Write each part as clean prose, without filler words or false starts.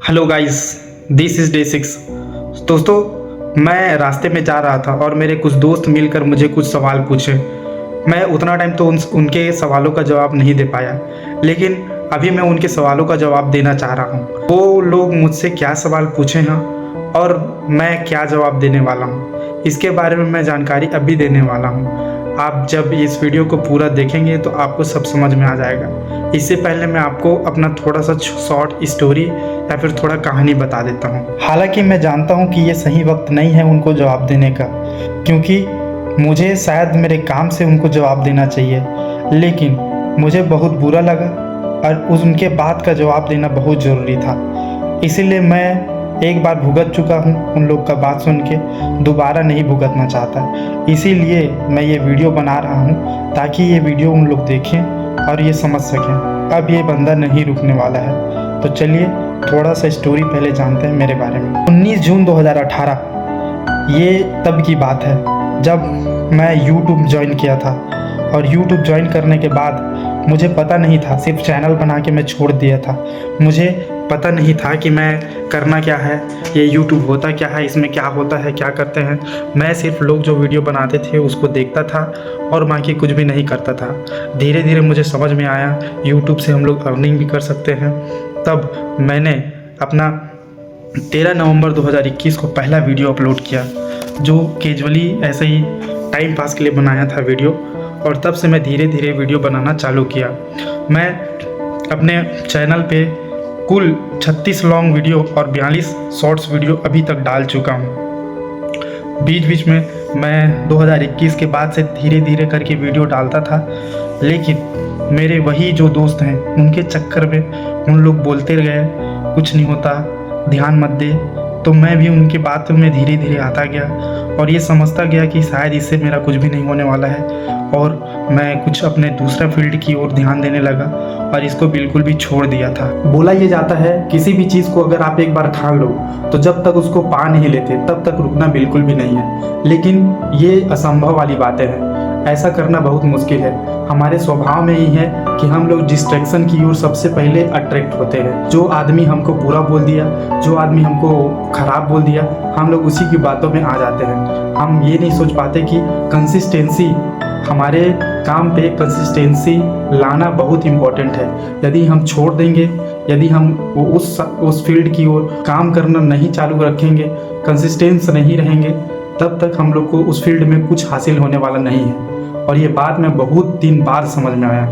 Hello guys, this is day 6। दोस्तों, मैं रास्ते में जा रहा था और मेरे कुछ दोस्त मिलकर मुझे कुछ सवाल पूछे। मैं उतना टाइम तो उनके सवालों का जवाब नहीं दे पाया, लेकिन अभी मैं उनके सवालों का जवाब देना चाह रहा हूँ। वो लोग मुझसे क्या सवाल पूछे हैं और मैं क्या जवाब देने वाला हूँ, इसके बारे में मैं जानकारी अभी देने वाला हूँ। आप जब इस वीडियो को पूरा देखेंगे तो आपको सब समझ में आ जाएगा। इससे पहले मैं आपको अपना थोड़ा सा शॉर्ट स्टोरी या फिर थोड़ा कहानी बता देता हूँ। हालांकि मैं जानता हूँ कि ये सही वक्त नहीं है उनको जवाब देने का, क्योंकि मुझे शायद मेरे काम से उनको जवाब देना चाहिए, लेकिन मुझे बहुत बुरा लगा और उनके बात का जवाब देना बहुत ज़रूरी था। इसीलिए मैं एक बार भुगत चुका हूँ उन लोग का बात सुन के, दोबारा नहीं भुगतना चाहता। इसीलिए मैं ये वीडियो बना रहा हूँ ताकि ये वीडियो उन लोग देखें और ये समझ सकें। अब ये बंदा नहीं रुकने वाला है। तो चलिए थोड़ा सा स्टोरी पहले जानते हैं मेरे बारे में। 19 जून 2018 ये तब की बात है जब मैं YouTube ज्वाइन किया था। और YouTube ज्वाइन करने के बाद मुझे पता नहीं था, सिर्फ चैनल बना के मैं छोड़ दिया था। मुझे पता नहीं था कि मैं करना क्या है, ये YouTube होता क्या है, इसमें क्या होता है, क्या करते हैं। मैं सिर्फ लोग जो वीडियो बनाते थे उसको देखता था और बाकी कुछ भी नहीं करता था। धीरे धीरे मुझे समझ में आया YouTube से हम लोग अर्निंग भी कर सकते हैं। तब मैंने अपना 13 नवंबर 2021 को पहला वीडियो अपलोड किया, जो कैजुअली ऐसे ही टाइम पास के लिए बनाया था वीडियो। और तब से मैं धीरे धीरे वीडियो बनाना चालू किया। मैं अपने चैनल पे कुल 36 लॉन्ग वीडियो और 42 शॉर्ट्स वीडियो अभी तक डाल चुका हूँ। बीच बीच में मैं 2021 के बाद से धीरे धीरे करके वीडियो डालता था, लेकिन मेरे वही जो दोस्त हैं उनके चक्कर में उन लोग बोलते गए कुछ नहीं होता, ध्यान मत दे। तो मैं भी उनकी बातों में धीरे धीरे आता गया और ये समझता गया कि शायद इससे मेरा कुछ भी नहीं होने वाला है, और मैं कुछ अपने दूसरा फील्ड की ओर ध्यान देने लगा और इसको बिल्कुल भी छोड़ दिया था। बोला ये जाता है किसी भी चीज़ को अगर आप एक बार ठान लो तो जब तक उसको पा नहीं लेते तब तक रुकना बिल्कुल भी नहीं है। लेकिन ये असंभव वाली बातें हैं, ऐसा करना बहुत मुश्किल है। हमारे स्वभाव में ही है कि हम लोग डिस्ट्रैक्शन की ओर सबसे पहले अट्रैक्ट होते हैं। जो आदमी हमको बुरा बोल दिया, जो आदमी हमको खराब बोल दिया, हम लोग उसी की बातों में आ जाते हैं। हम ये नहीं सोच पाते कि कंसिस्टेंसी, हमारे काम पे कंसिस्टेंसी लाना बहुत इम्पोर्टेंट है। यदि हम छोड़ देंगे, यदि हम उस फील्ड की ओर काम करना नहीं चालू रखेंगे, कंसिस्टेंस नहीं रहेंगे, तब तक हम लोग को उस फील्ड में कुछ हासिल होने वाला नहीं है। और ये बात मैं बहुत दिन बाद समझ में आया,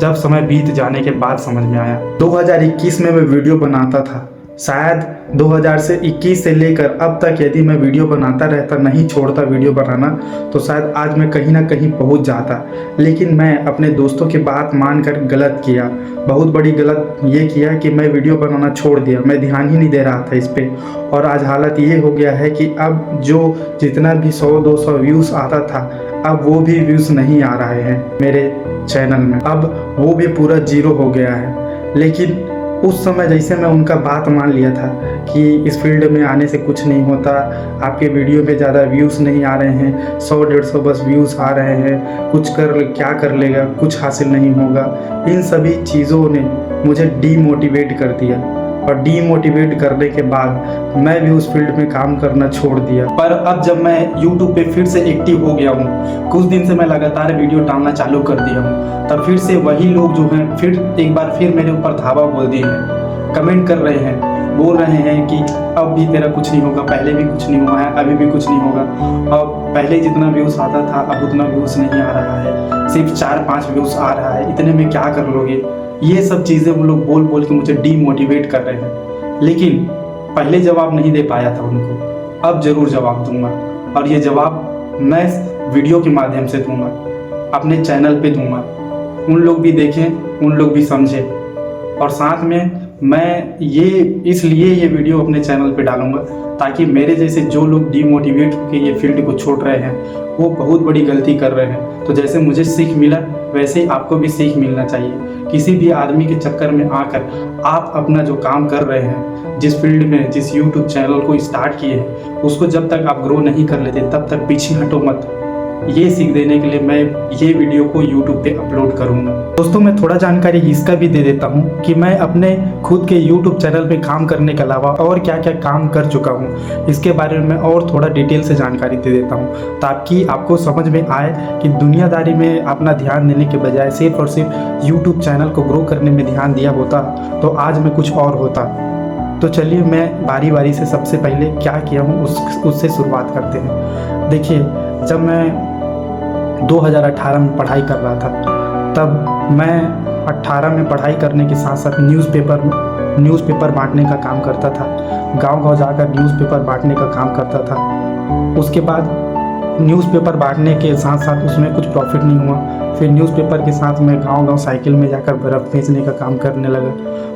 जब समय बीत जाने के बाद समझ में आया। 2021 में मैं वीडियो बनाता था, शायद 2021 से लेकर अब तक यदि मैं वीडियो बनाता रहता, नहीं छोड़ता वीडियो बनाना, तो शायद आज मैं कहीं ना कहीं पहुंच जाता। लेकिन मैं अपने दोस्तों की बात मानकर गलत किया, बहुत बड़ी गलत ये किया कि मैं वीडियो बनाना छोड़ दिया। मैं ध्यान ही नहीं दे रहा था इस पर, और आज हालत ये हो गया है कि अब जो जितना भी 100-200 व्यूज़ आता था, अब वो भी व्यूज़ नहीं आ रहे हैं मेरे चैनल में, अब वो भी पूरा जीरो हो गया है। लेकिन उस समय जैसे मैं उनका बात मान लिया था कि इस फील्ड में आने से कुछ नहीं होता, आपके वीडियो पे ज़्यादा व्यूज़ नहीं आ रहे हैं, 100-150 बस व्यूज़ आ रहे हैं, कुछ क्या कर लेगा, कुछ हासिल नहीं होगा। इन सभी चीज़ों ने मुझे डीमोटिवेट कर दिया, और डीमोटिवेट करने के बाद मैं भी उस फील्ड में काम करना छोड़ दिया। पर अब जब मैं YouTube पे फिर से एक्टिव हो गया हूँ, कुछ दिन से मैं लगातार वीडियो डालना चालू कर दिया हूँ, तब फिर से वही लोग जो हैं फिर एक बार फिर मेरे ऊपर धावा बोल दिए हैं, कमेंट कर रहे हैं, बोल रहे हैं कि अब भी तेरा कुछ नहीं होगा, पहले भी कुछ नहीं हुआ है, अभी भी कुछ नहीं होगा, अब पहले जितना व्यूज़ आता था अब उतना व्यूज़ नहीं आ रहा है, सिर्फ 4-5 व्यूज़ आ रहा है, इतने में क्या कर लोगे। ये सब चीज़ें वो लोग बोल बोल के मुझे डीमोटिवेट कर रहे हैं। लेकिन पहले जवाब नहीं दे पाया था उनको, अब ज़रूर जवाब दूंगा, और ये जवाब मैं वीडियो के माध्यम से दूंगा, अपने चैनल पे दूंगा। उन लोग भी देखें, उन लोग भी समझें। और साथ में मैं इसलिए ये वीडियो अपने चैनल पे डालूंगा ताकि मेरे जैसे जो लोग डीमोटिवेट होकर ये फील्ड को छोड़ रहे हैं, वो बहुत बड़ी गलती कर रहे हैं। तो जैसे मुझे सीख मिला वैसे ही आपको भी सीख मिलना चाहिए। किसी भी आदमी के चक्कर में आकर आप अपना जो काम कर रहे हैं, जिस फील्ड में, जिस YouTube चैनल को स्टार्ट किए हैं, उसको जब तक आप ग्रो नहीं कर लेते तब तक पीछे हटो मत। ये सीख देने के लिए मैं ये वीडियो को YouTube पे अपलोड करूँगा। दोस्तों मैं थोड़ा जानकारी इसका भी दे देता हूँ कि मैं अपने खुद के YouTube चैनल पे काम करने के अलावा और क्या क्या काम कर चुका हूँ, इसके बारे में मैं और थोड़ा डिटेल से जानकारी दे देता हूँ, ताकि आपको समझ में आए कि दुनियादारी में अपना ध्यान देने के बजाय सिर्फ और सिर्फ YouTube चैनल को ग्रो करने में ध्यान दिया होता तो आज मैं कुछ और होता। तो चलिए मैं बारी बारी से सबसे पहले क्या किया हूँ उससे शुरुआत करते हैं। देखिए, जब मैं 2018 में पढ़ाई कर रहा था, तब मैं 18 में पढ़ाई करने के साथ साथ न्यूज़पेपर बांटने का काम करता था। गांव-गांव जाकर न्यूज़पेपर बांटने का काम करता था। उसके बाद न्यूज़पेपर बांटने के साथ साथ उसमें कुछ प्रॉफिट नहीं हुआ। फिर न्यूज़पेपर के साथ मैं गांव-गांव साइकिल में जाकर बर्फ़ बेचने का काम करने लगा।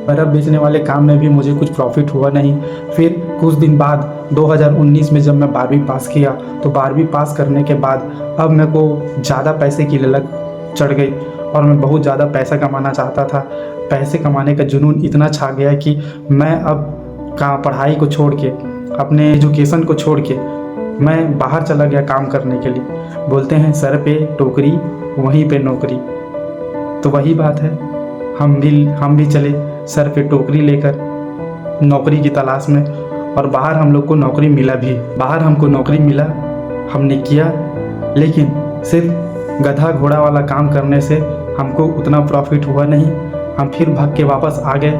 बर्फ़ बेचने वाले काम में भी मुझे कुछ प्रॉफिट हुआ नहीं। फिर कुछ दिन बाद 2019 में जब मैं 12वीं पास किया, तो 12वीं पास करने के बाद अब मेरे को ज़्यादा पैसे की ललक चढ़ गई और मैं बहुत ज़्यादा पैसा कमाना चाहता था। पैसे कमाने का जुनून इतना छा गया कि मैं अब पढ़ाई को छोड़ के, अपने एजुकेशन को छोड़ के मैं बाहर चला गया काम करने के लिए। बोलते हैं सर पे टोकरी वहीं पे नौकरी, तो वही बात है। हम भी चले सर पे टोकरी लेकर नौकरी की तलाश में, और बाहर हम लोग को नौकरी मिला भी। बाहर हमको नौकरी मिला, हमने किया, लेकिन सिर्फ गधा घोड़ा वाला काम करने से हमको उतना प्रॉफिट हुआ नहीं। हम फिर भाग के वापस आ गए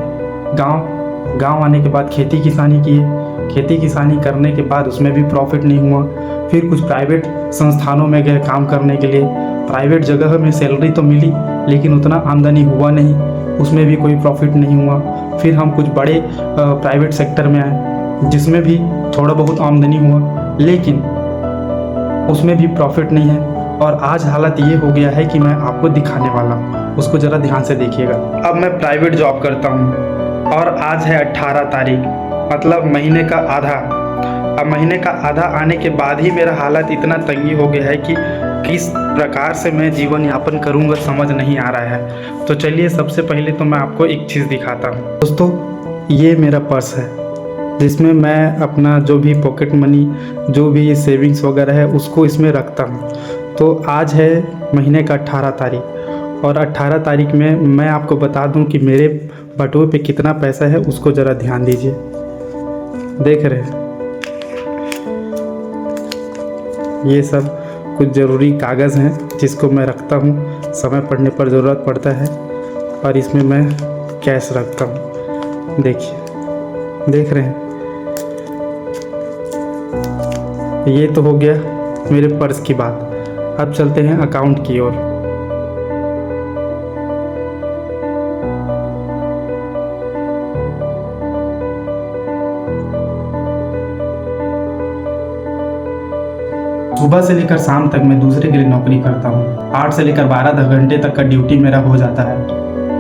गांव आने के बाद खेती किसानी किए। खेती किसानी करने के बाद उसमें भी प्रॉफिट नहीं हुआ। फिर कुछ प्राइवेट संस्थानों में गए काम करने के लिए। प्राइवेट जगह में सैलरी तो मिली, लेकिन उतना आमदनी हुआ नहीं, उसमें भी कोई प्रॉफिट नहीं हुआ। फिर हम कुछ बड़े प्राइवेट सेक्टर में आए, जिसमें भी थोड़ा बहुत आमदनी हुआ, लेकिन उसमें भी प्रॉफिट नहीं है। और आज हालत ये हो गया है कि मैं आपको दिखाने वाला हूँ, उसको ज़रा ध्यान से देखिएगा। अब मैं प्राइवेट जॉब करता हूँ और आज है 18 तारीख, मतलब महीने का आधा। अब महीने का आधा आने के बाद ही मेरा हालत इतना तंगी हो गया है कि किस प्रकार से मैं जीवन यापन करूँगा समझ नहीं आ रहा है। तो चलिए सबसे पहले तो मैं आपको एक चीज़ दिखाता हूँ। दोस्तों, ये मेरा पर्स है, जिसमें मैं अपना जो भी पॉकेट मनी, जो भी सेविंग्स वगैरह है, उसको इसमें रखता हूँ। तो आज है महीने का 18 तारीख, और 18 तारीख में मैं आपको बता दूं कि मेरे बटुए पे कितना पैसा है, उसको ज़रा ध्यान दीजिए। देख रहे हैं, ये सब कुछ ज़रूरी कागज़ हैं जिसको मैं रखता हूँ, समय पड़ने पर ज़रूरत पड़ता है। और इसमें मैं कैश रखता हूँ। देखिए, देख रहे हैं, ये तो हो गया मेरे पर्स की बात। अब चलते हैं अकाउंट की ओर। सुबह से लेकर शाम तक मैं दूसरे के लिए नौकरी करता हूँ। 8 से लेकर 12 घंटे तक का ड्यूटी मेरा हो जाता है,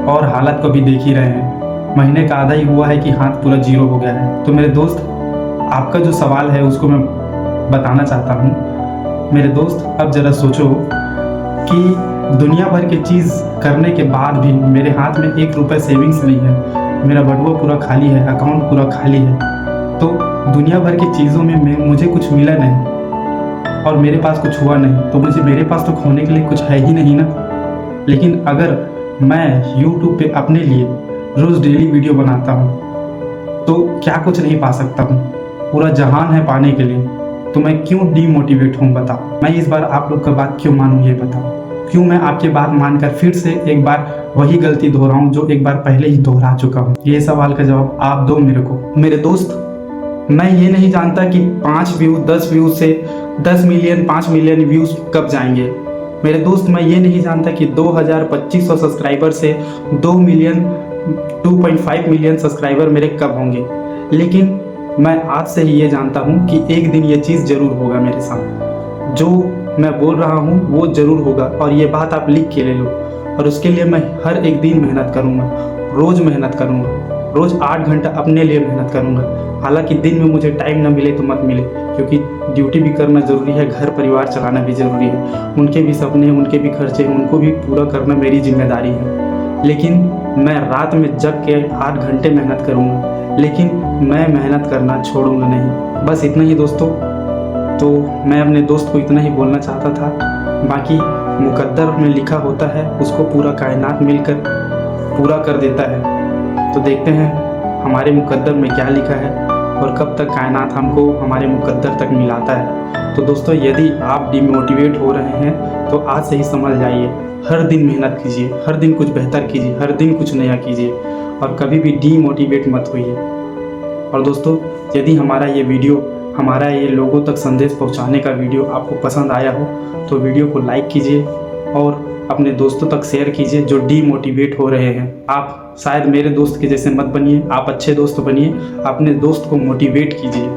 और हालत को भी देख ही रहे हैं। महीने का आधा ही हुआ है कि हाथ पूरा जीरो हो गया है। तो मेरे दोस्त, आपका जो सवाल है उसको मैं बताना चाहता हूँ। मेरे दोस्त, अब ज़रा सोचो कि दुनिया भर की चीज़ करने के बाद भी मेरे हाथ में 1 रुपये सेविंग्स नहीं है। मेरा बटुआ पूरा खाली है, अकाउंट पूरा खाली है। तो दुनिया भर की चीज़ों में मुझे कुछ मिला नहीं और मेरे पास कुछ हुआ नहीं, तो मेरे पास तो खोने के लिए कुछ है ही नहीं ना। लेकिन अगर मैं YouTube पे अपने लिए रोज़ डेली वीडियो बनाता हूँ, तो क्या कुछ नहीं पा सकता हूँ? पूरा जहान है पाने के लिए, तो मैं क्यों डीमोटिवेट हूँ बताओ? मैं इस बार आप लोग का बात क्यों मानूँ, ये बताओ? क्यों मैं आपके बात मानकर फिर से एक बार वही गलती दोहराऊँ जो एक बार पहले ही दोहरा चुका हूँ? ये सवाल का जवाब आप दो मेरे को। मेरे दोस्त, मैं ये नहीं जानता कि 5 व्यू 10 व्यू से 10 मिलियन 5 मिलियन व्यूज़ कब जाएंगे। मेरे दोस्त, मैं ये नहीं जानता कि 2200 सब्सक्राइबर से 2 मिलियन 2.5 मिलियन सब्सक्राइबर मेरे कब होंगे। लेकिन मैं आज से ही ये जानता हूँ कि एक दिन ये चीज़ ज़रूर होगा मेरे साथ। जो मैं बोल रहा हूँ वो ज़रूर होगा, और ये बात आप लिख के ले लो। और उसके लिए मैं हर एक दिन मेहनत करूँगा, रोज़ मेहनत करूँगा, रोज़ 8 घंटा अपने लिए मेहनत करूँगा। हालांकि दिन में मुझे टाइम ना मिले तो मत मिले, क्योंकि ड्यूटी भी करना ज़रूरी है, घर परिवार चलाना भी ज़रूरी है। उनके भी सपने हैं, उनके भी खर्चे हैं, उनको भी पूरा करना मेरी जिम्मेदारी है। लेकिन मैं रात में जग के 8 घंटे मेहनत करूँगा, लेकिन मैं मेहनत करना छोड़ूंगा नहीं। बस इतना ही दोस्तों। तो मैं अपने दोस्त को इतना ही बोलना चाहता था। बाकी मुकद्दर में लिखा होता है उसको पूरा कायनात मिलकर पूरा कर देता है। तो देखते हैं हमारे मुकद्दर में क्या लिखा है और कब तक कायनात हमको हमारे मुकद्दर तक मिलाता है। तो दोस्तों, यदि आप डिमोटिवेट हो रहे हैं तो आज से ही समझ जाइए, हर दिन मेहनत कीजिए, हर दिन कुछ बेहतर कीजिए, हर दिन कुछ नया कीजिए और कभी भी डीमोटिवेट मत होइए। और दोस्तों, यदि हमारा ये लोगों तक संदेश पहुंचाने का वीडियो आपको पसंद आया हो तो वीडियो को लाइक कीजिए और अपने दोस्तों तक शेयर कीजिए जो डीमोटिवेट हो रहे हैं। आप शायद मेरे दोस्त के जैसे मत बनिए, आप अच्छे दोस्त बनिए, अपने दोस्त को मोटिवेट कीजिए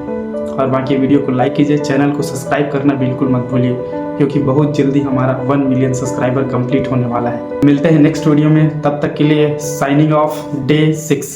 और बाकी वीडियो को लाइक कीजिए। चैनल को सब्सक्राइब करना बिल्कुल मत भूलिए क्योंकि बहुत जल्दी हमारा 1 मिलियन सब्सक्राइबर कंप्लीट होने वाला है। मिलते हैं नेक्स्ट वीडियो में, तब तक के लिए साइनिंग ऑफ डे 6।